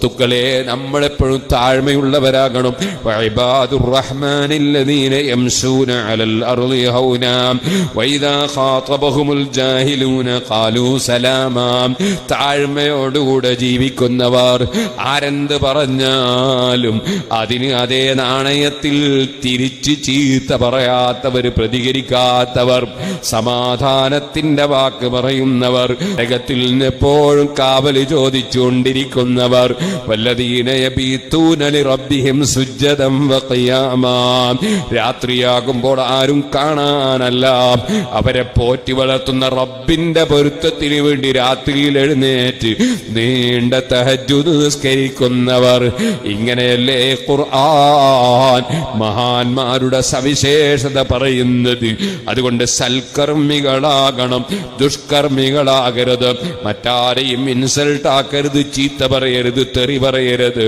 സുഹൃത്തുക്കളെ, നമ്മളെപ്പോഴും താഴ്മയുള്ളവരാകണം. വഇബാദുർ റഹ്മാനില്ലദീന യംശൂന അലൽ അർളി ഹൗനാ വഇദാ ഖാതബഹുമുൽ ജാഹിലൂന ഖാലൂ സലാമാ. താഴ്മയോടുകൂടെ ജീവിക്കുന്നവർ ആരെന്ത് പറഞ്ഞാലും അതിന് അതേ നാണയത്തിൽ തിരിച്ച് ചീത്ത പറയാത്തവർ, പ്രതികരിക്കാത്തവർ, സമാധാനത്തിന്റെ വാക്ക് പറയുന്നവർ, നരകത്തിൽ നിന്ന് എപ്പോഴും കാവല് ചോദിച്ചുകൊണ്ടിരിക്കുന്നവർ. വല്ലദീന യബീതൂന ലിറബ്ബിഹിം സുജ്ജദൻ വഖിയാമാ. രാത്രിയാകുമ്പോൾ ആരും കാണാനല്ല, അവരെ പോറ്റി വളർത്തുന്ന റബ്ബിന്റെ പൊരുത്തത്തിന് വേണ്ടി രാത്രിയിൽ എഴുന്നേറ്റ് നീണ്ട തഹജ്ജുദ് നിസ്കരിക്കുന്നവർ. ഇങ്ങനെയല്ലേ ഖുർആൻ മഹാന്മാരുടെ സവിശേഷത പറയുന്നത്. അതുകൊണ്ട് സൽക്കർമ്മികളാകണം, ദുഷ്കർമ്മികളാകരുത്. മറ്റാരെയും ഇൻസൾട്ട് ആക്കരുത്, ചീത്ത പറയരുത്, തെറി പറയരുത്.